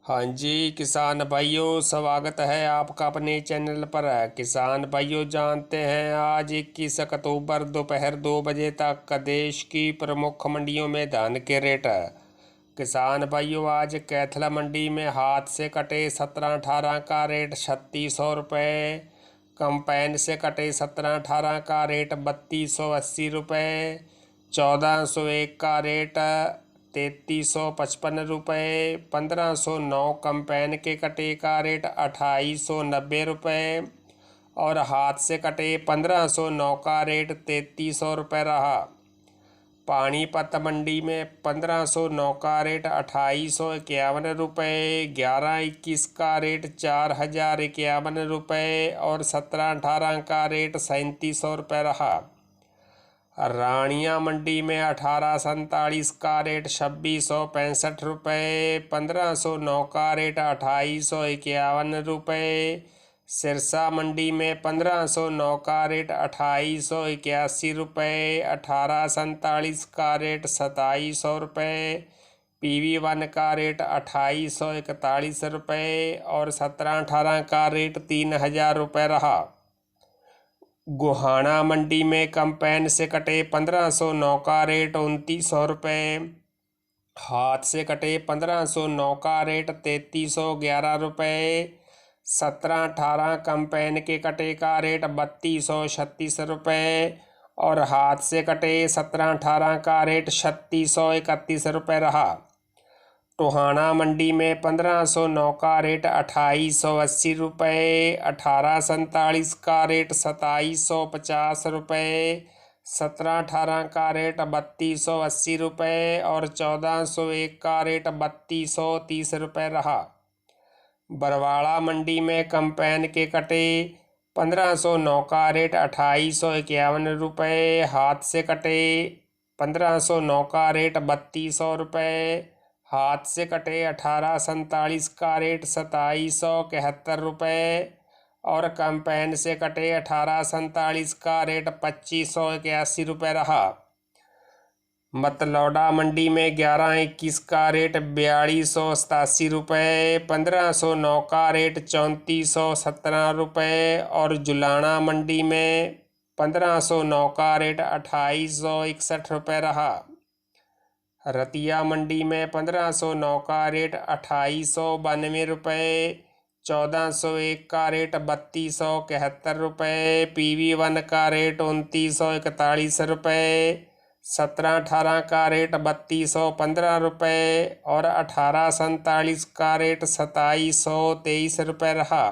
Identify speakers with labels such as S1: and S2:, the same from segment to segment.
S1: हाँ जी किसान भाइयों, स्वागत है आपका अपने चैनल पर। किसान भाइयों, जानते हैं आज 21 अक्टूबर दोपहर 2 बजे तक देश की प्रमुख मंडियों में धान के रेट है। किसान भाइयों, आज कैथला मंडी में हाथ से कटे 17-18 का रेट 3600 रुपये, कंपाइन से कटे 17-18 का रेट 3280 रुपये, 1401 का रेट 3355 रुपये, 1509 कंपेन के कटे का रेट 2890 रुपये और हाथ से कटे 1509 का रेट 3300 रुपये रहा। पानीपत मंडी में 1509 का रेट 2851 रुपये, 11-21 का रेट 4051 रुपये और 17-18 का रेट 3700 रुपये रहा। रानिया मंडी में 1847 का रेट 2665 रुपये, 1509 का रेट 2851 रुपये। सिरसा मंडी में 1509 का रेट 2881 रुपये, 1847 का रेट 2700 रुपये, PV1 का रेट 2841 रुपये और 17-18 का रेट 3000 रुपये रहा। गोहाना मंडी में कंपेन से कटे 1509 का रेट 2900 रुपये, हाथ से कटे 1509 का रेट 3311 रुपये, 17-18 कंपेन के कटे का रेट 3236 रुपये और हाथ से कटे 17-18 का रेट 3631 रुपये रहा। टोहाना मंडी में 1509 का रेट 2880 रुपये, 1847 का रेट 2750 रुपये, 17-18 का रेट 3280 रुपये और 1401 का रेट 3230 रुपये रहा। बरवाड़ा मंडी में कंपेन के कटे 1509 का रेट 2851 रुपये, हाथ से कटे 1509 का रेट 3200 रुपये, हाथ से कटे 1847 का रेट 2771 रुपये और कंपेन से कटे 1847 का रेट 2581 रुपये रहा। मतलौडा मंडी में 11-21 का रेट 4287 रुपये, 1509 का रेट 3417 रुपये और जुलाना मंडी में 1509 का रेट 2861 रुपये रहा। रतिया मंडी में 1509 का रेट 2892 रुपये, 1401 का रेट 3271 रुपये, PV1 का रेट 2941 रुपये, 17-18 का रेट 3215 रुपये और 1847 का रेट 2723 रुपये रहा।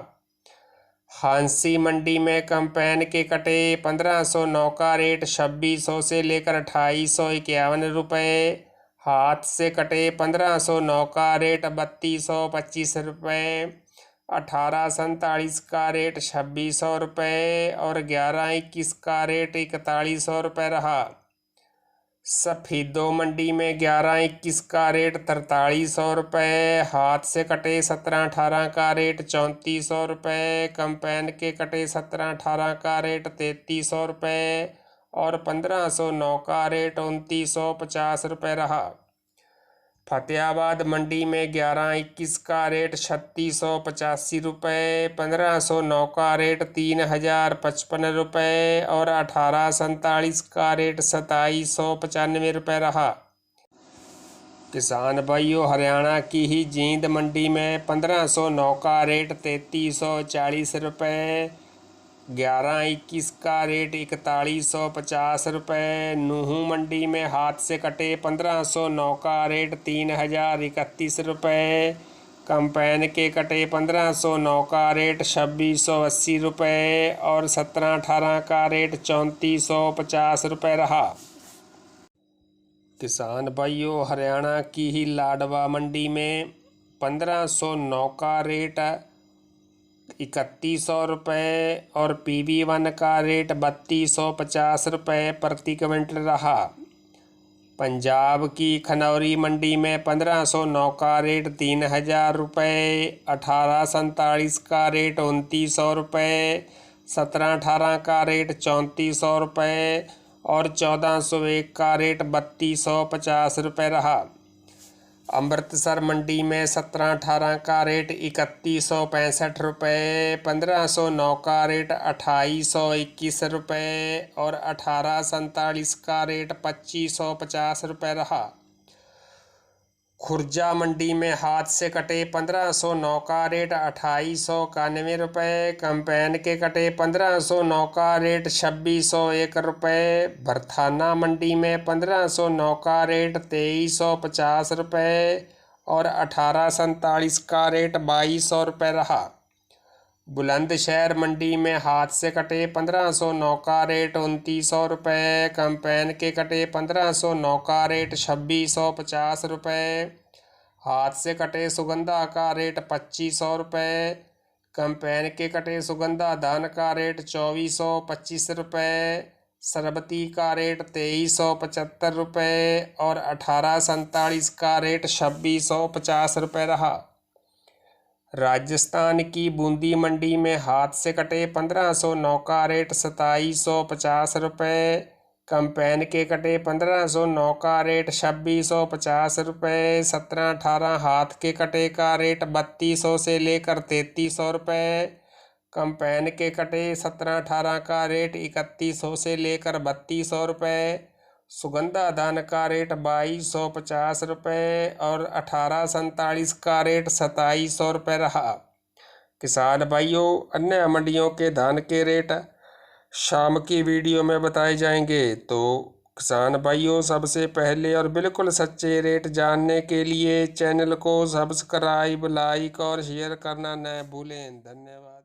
S1: हांसी मंडी में कंपेन के कटे 1509 का रेट 2600 से लेकर 2851 रुपये, हाथ से कटे 1509 का रेट 3225 रुपये, 1847 का रेट 2600 रुपये और 11-21 का रेट 4100 रुपये रहा। सफेदो मंडी में 11-21 का रेट 4300 रुपये, हाथ से कटे 17-18 का रेट 3400 रुपये, कंपेन के कटे 17-18 का रेट 3300 रुपये और 1509 का रेट 2950 रुपये रहा। फतेहाबाद मंडी में 11-21 का रेट 3685 रुपये, 1509 का रेट 3055 रुपये और 1847 का रेट 2795 रुपये रहा। किसान भाइयों, हरियाणा की ही जींद मंडी में 1509 का रेट 3340 रुपये, 11-21 का रेट 4150 रुपये। नूहू मंडी में हाथ से कटे 1509 का रेट 3031 रुपये, कंपेन के कटे 1509 का रेट 2680 रुपये और 17-18 का रेट 3450 रुपये रहा। किसान भाइयों, हरियाणा की ही लाडवा मंडी में 1509 का रेट 3100 रुपये और PV1 का रेट 3250 रुपये प्रति क्विंटल रहा। पंजाब की खनौरी मंडी में 1509 का रेट 3000 रुपये, 1847 का रेट 2900 रुपये, 17-18 का रेट 3400 रुपये और 1401 का रेट 3250 रुपये रहा। अमृतसर मंडी में 17-18 का रेट 3165 रुपये, 1509 का रेट 2821 रुपये और 1847 का रेट 2550 रुपये रहा। खुर्जा मंडी में हाथ से कटे 1509 का रेट 2891 रुपये, कंपेन के कटे 1509 का रेट 2601 रुपये। भरथाना मंडी में 1509 का रेट 2350 रुपये और 1847 का रेट 2200 रुपये रहा। बुलंदशहर मंडी में हाथ से कटे 1509 का रेट 2900 रुपये, कंपेन के कटे 1509 का रेट 2650 रुपये। हाथ से कटे सुगंधा का रेट 2500 रुपये, कंपेन के कटे सुगंधा धान का रेट 2425 रुपये, सरबती का रेट 2375 रुपये और 1847 का रेट 2650 रुपये रहा। राजस्थान की बूंदी मंडी में हाथ से कटे 1509 का रेट 2750 रुपये, कंपेन के कटे 1509 का रेट 2650 रुपये। 17-18 हाथ के कटे का रेट 3200 से लेकर 3300 रुपये, कंपेन के कटे 17-18 का रेट 3100 से लेकर 3200 रुपये। सुगंधा धान का रेट 2250 रुपये और 1847 का रेट 2700 रुपये रहा। किसान भाइयों, अन्य मंडियों के धान के रेट शाम की वीडियो में बताए जाएंगे, तो किसान भाइयों सबसे पहले और बिल्कुल सच्चे रेट जानने के लिए चैनल को सब्सक्राइब, लाइक और शेयर करना न भूलें। धन्यवाद।